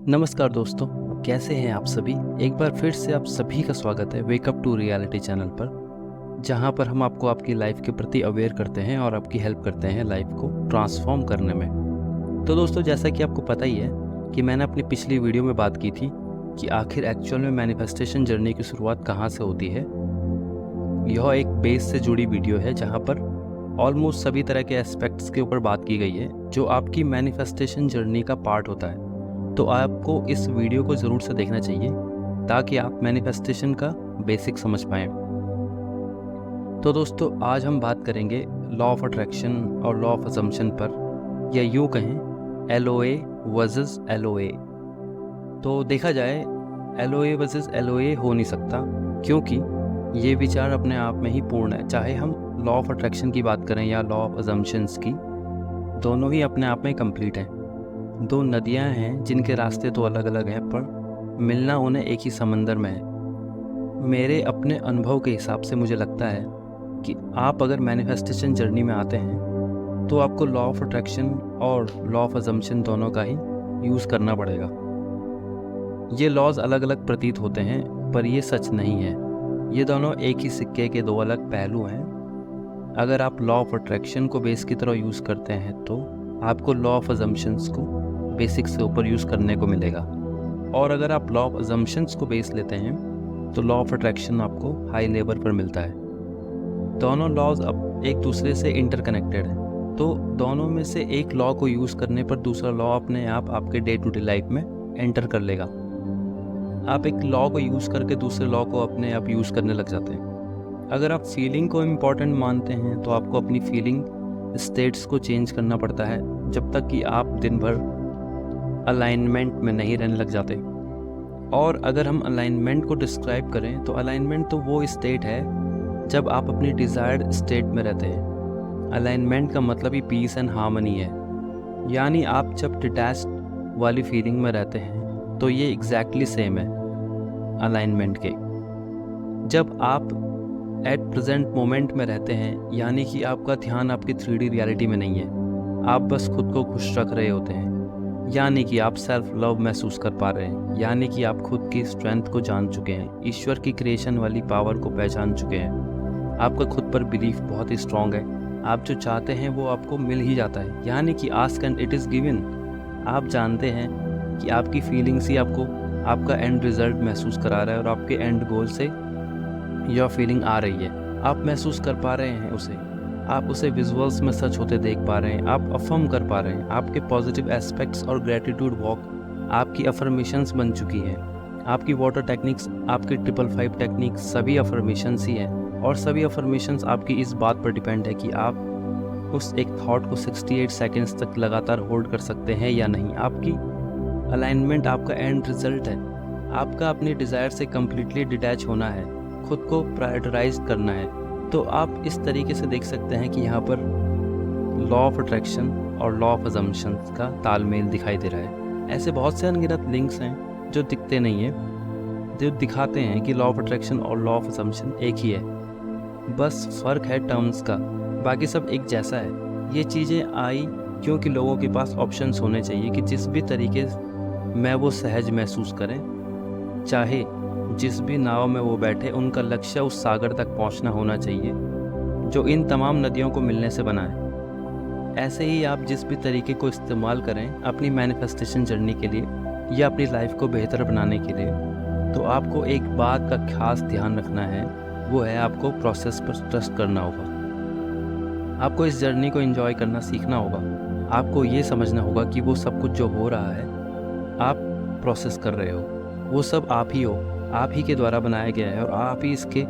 नमस्कार दोस्तों, कैसे हैं आप सभी। एक बार फिर से आप सभी का स्वागत है वेकअप टू रियलिटी चैनल पर, जहां पर हम आपको आपकी लाइफ के प्रति अवेयर करते हैं और आपकी हेल्प करते हैं लाइफ को ट्रांसफॉर्म करने में। तो दोस्तों, जैसा कि आपको पता ही है कि मैंने अपनी पिछली वीडियो में बात की थी कि आखिर एक्चुअल में मैनिफेस्टेशन जर्नी की शुरुआत कहाँ से होती है। यह एक बेस से जुड़ी वीडियो है जहाँ पर ऑलमोस्ट सभी तरह के एस्पेक्ट्स के ऊपर बात की गई है जो आपकी मैनिफेस्टेशन जर्नी का पार्ट होता है। तो आपको इस वीडियो को ज़रूर से देखना चाहिए ताकि आप मैनिफेस्टेशन का बेसिक समझ पाएँ। तो दोस्तों, आज हम बात करेंगे लॉ ऑफ अट्रैक्शन और लॉ ऑफ असम्पशन पर, या यूँ कहें LOA वर्सेस LOA। तो देखा जाए LOA वर्सेस LOA हो नहीं सकता, क्योंकि ये विचार अपने आप में ही पूर्ण है। चाहे हम लॉ ऑफ अट्रैक्शन की बात करें या लॉ ऑफ असम्पशंस की, दोनों ही अपने आप में कंप्लीट हैं। दो नदियां हैं जिनके रास्ते तो अलग अलग हैं, पर मिलना उन्हें एक ही समंदर में है। मेरे अपने अनुभव के हिसाब से मुझे लगता है कि आप अगर मैनिफेस्टेशन जर्नी में आते हैं तो आपको लॉ ऑफ अट्रैक्शन और लॉ ऑफ असम्पशन दोनों का ही यूज़ करना पड़ेगा। ये लॉज अलग अलग प्रतीत होते हैं, पर ये सच नहीं है। ये दोनों एक ही सिक्के के दो अलग पहलू हैं। अगर आप लॉ ऑफ अट्रैक्शन को बेस की तरह यूज़ करते हैं तो आपको लॉ ऑफ असम्पशंस को बेसिक से ऊपर यूज़ करने को मिलेगा, और अगर आप लॉ ऑफ असम्पशंस को बेस लेते हैं तो लॉ ऑफ अट्रैक्शन आपको हाई लेवल पर मिलता है। दोनों लॉज अब एक दूसरे से इंटरकनेक्टेड हैं, तो दोनों में से एक लॉ को यूज़ करने पर दूसरा लॉ अपने आप आपके डे टू डे लाइफ में एंटर कर लेगा। आप एक लॉ को यूज़ करके दूसरे लॉ को अपने आप यूज़ करने लग जाते हैं। अगर आप फीलिंग को इम्पॉर्टेंट मानते हैं तो आपको अपनी फीलिंग स्टेट्स को चेंज करना पड़ता है, जब तक कि आप दिन भर अलाइनमेंट में नहीं रहने लग जाते। और अगर हम अलाइनमेंट को डिस्क्राइब करें तो अलाइनमेंट तो वो स्टेट है जब आप अपनी डिज़ायर्ड स्टेट में रहते हैं। अलाइनमेंट का मतलब ही पीस एंड हार्मनी है, यानी आप जब डिटैच्ड वाली फीलिंग में रहते हैं तो ये एग्जैक्टली सेम है अलाइनमेंट के। जब आप एट प्रेजेंट मोमेंट में रहते हैं, यानी कि आपका ध्यान आपकी 3D रियलिटी में नहीं है, आप बस खुद को खुश रख रहे होते हैं, यानी कि आप सेल्फ लव महसूस कर पा रहे हैं, यानी कि आप खुद की स्ट्रेंथ को जान चुके हैं, ईश्वर की क्रिएशन वाली पावर को पहचान चुके हैं। आपका खुद पर बिलीफ बहुत ही स्ट्रांग है। आप जो चाहते हैं वो आपको मिल ही जाता है, यानी कि ask and it is given. आप जानते हैं कि आपकी फीलिंग्स ही आपको आपका एंड रिजल्ट महसूस करा रहा है, और आपके एंड गोल से यह फीलिंग आ रही है। आप महसूस कर पा रहे हैं उसे, आप उसे विजुअल्स में सच होते देख पा रहे हैं, आप अफर्म कर पा रहे हैं। आपके पॉजिटिव एस्पेक्ट्स और ग्रेटिट्यूड वॉक आपकी अफर्मेशंस बन चुकी हैं। आपकी वाटर टेक्निक्स, आपकी 555 टेक्निक्स सभी अफर्मेशंस ही हैं, और सभी अफर्मेशंस आपकी इस बात पर डिपेंड है कि आप उस एक थॉट को 68 सेकेंड्स तक लगातार होल्ड कर सकते हैं या नहीं। आपकी अलाइनमेंट आपका एंड रिजल्ट है। आपका अपनी डिज़ायर से कम्प्लीटली डिटैच होना है, खुद को प्रायोरिटाइज करना है। तो आप इस तरीके से देख सकते हैं कि यहाँ पर लॉ ऑफ अट्रैक्शन और लॉ ऑफ असम्पशंस का तालमेल दिखाई दे रहा है। ऐसे बहुत से अनगिनत लिंक्स हैं जो दिखते नहीं हैं, जो दिखाते हैं कि लॉ ऑफ अट्रैक्शन और लॉ ऑफ असम्पशन एक ही है, बस फ़र्क है टर्म्स का, बाकी सब एक जैसा है। ये चीज़ें आई क्योंकि लोगों के पास ऑप्शंस होने चाहिए कि जिस भी तरीके में वो सहज महसूस करें, चाहे जिस भी नाव में वो बैठे, उनका लक्ष्य उस सागर तक पहुंचना होना चाहिए जो इन तमाम नदियों को मिलने से बना है। ऐसे ही आप जिस भी तरीके को इस्तेमाल करें अपनी मैनिफेस्टेशन जर्नी के लिए या अपनी लाइफ को बेहतर बनाने के लिए, तो आपको एक बात का खास ध्यान रखना है, वो है आपको प्रोसेस पर ट्रस्ट करना होगा। आपको इस जर्नी को एंजॉय करना सीखना होगा। आपको ये समझना होगा कि वो सब कुछ जो हो रहा है आप प्रोसेस कर रहे हो, वो सब आप ही हो, आप ही के द्वारा बनाया गया है, और आप ही इसके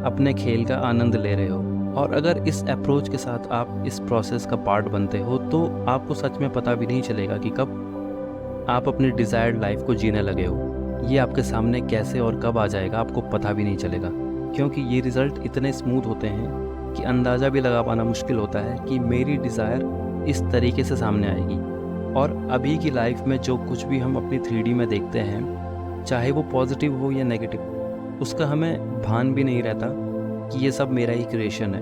अपने खेल का आनंद ले रहे हो। और अगर इस अप्रोच के साथ आप इस प्रोसेस का पार्ट बनते हो तो आपको सच में पता भी नहीं चलेगा कि कब आप अपनी डिज़ायर्ड लाइफ को जीने लगे हो। ये आपके सामने कैसे और कब आ जाएगा आपको पता भी नहीं चलेगा, क्योंकि ये रिज़ल्ट इतने स्मूथ होते हैं कि अंदाज़ा भी लगा पाना मुश्किल होता है कि मेरी डिज़ायर इस तरीके से सामने आएगी। और अभी की लाइफ में जो कुछ भी हम अपनी 3D में देखते हैं, चाहे वो पॉजिटिव हो या नेगेटिव, उसका हमें भान भी नहीं रहता कि ये सब मेरा ही क्रिएशन है।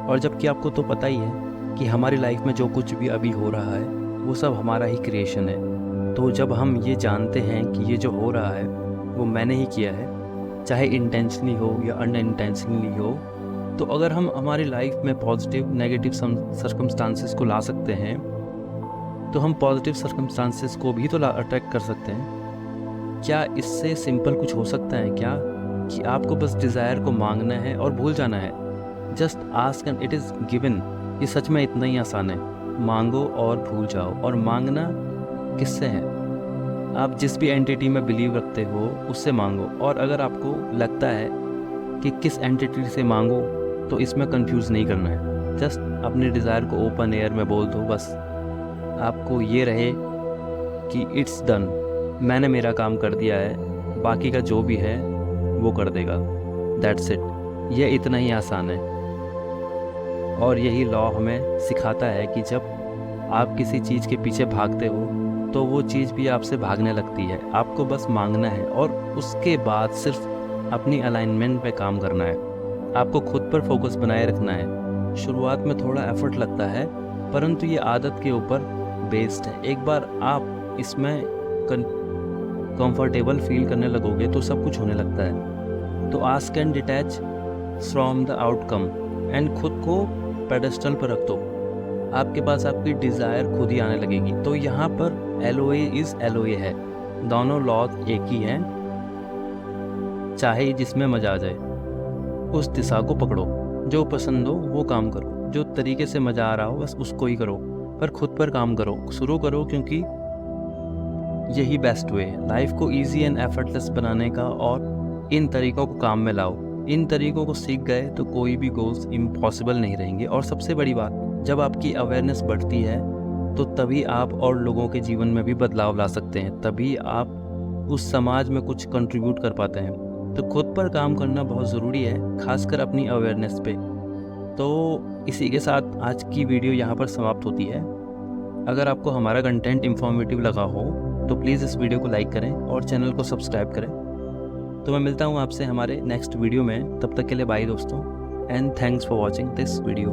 और जबकि आपको तो पता ही है कि हमारी लाइफ में जो कुछ भी अभी हो रहा है वो सब हमारा ही क्रिएशन है। तो जब हम ये जानते हैं कि ये जो हो रहा है वो मैंने ही किया है, चाहे इंटेंशनली हो या अनइंटेंशनली हो, तो अगर हम हमारी लाइफ में पॉजिटिव नेगेटिव सर्कमस्टांसेस को ला सकते हैं, तो हम पॉजिटिव सर्कमस्टांसेस को भी तो अट्रैक्ट कर सकते हैं। क्या इससे सिंपल कुछ हो सकता है क्या, कि आपको बस डिज़ायर को मांगना है और भूल जाना है। Just ask and it is given. ये सच में इतना ही आसान है, मांगो और भूल जाओ। और मांगना किससे है? आप जिस भी एंटिटी में बिलीव रखते हो उससे मांगो। और अगर आपको लगता है कि किस एंटिटी से मांगो, तो इसमें कंफ्यूज नहीं करना है। जस्ट अपने डिज़ायर को ओपन एयर में बोल दो। बस आपको ये रहे कि इट्स डन, मैंने मेरा काम कर दिया है, बाकी का जो भी है वो कर देगा। That's it. ये इतना ही आसान है। और यही लॉ हमें सिखाता है कि जब आप किसी चीज़ के पीछे भागते हो तो वो चीज़ भी आपसे भागने लगती है। आपको बस मांगना है और उसके बाद सिर्फ अपनी अलाइनमेंट पे काम करना है। आपको खुद पर फोकस बनाए रखना है। शुरुआत में थोड़ा एफर्ट लगता है, परंतु ये आदत के ऊपर बेस्ड है। एक बार आप इसमें कंफर्टेबल फील करने लगोगे तो सब कुछ होने लगता है। तो ask and detach from the outcome and खुद को पेडेस्टल पर रख दो। आपके पास आपकी डिज़ायर खुद ही आने लगेगी। तो यहाँ पर LOA इज़ LOA है, दोनों लॉज एक ही हैं। चाहे जिसमें मज़ा आ जाए उस दिशा को पकड़ो, जो पसंद हो वो काम करो, जो तरीके से मज़ा आ रहा हो बस उसको ही करो, पर खुद पर काम करो, शुरू करो, क्योंकि यही बेस्ट वे है लाइफ को ईजी एंड एफर्टलेस बनाने का। और इन तरीक़ों को काम में लाओ। इन तरीक़ों को सीख गए तो कोई भी गोल्स इम्पॉसिबल नहीं रहेंगे। और सबसे बड़ी बात, जब आपकी अवेयरनेस बढ़ती है तो तभी आप और लोगों के जीवन में भी बदलाव ला सकते हैं, तभी आप उस समाज में कुछ कंट्रीब्यूट कर पाते हैं। तो खुद पर काम करना बहुत ज़रूरी है, खासकर अपनी अवेयरनेस पे। तो इसी के साथ आज की वीडियो यहाँ पर समाप्त होती है। अगर आपको हमारा कंटेंट इन्फॉर्मेटिव लगा हो तो प्लीज़ इस वीडियो को लाइक करें और चैनल को सब्सक्राइब करें। तो मैं मिलता हूँ आपसे हमारे नेक्स्ट वीडियो में। तब तक के लिए बाय दोस्तों, and thanks for watching this video.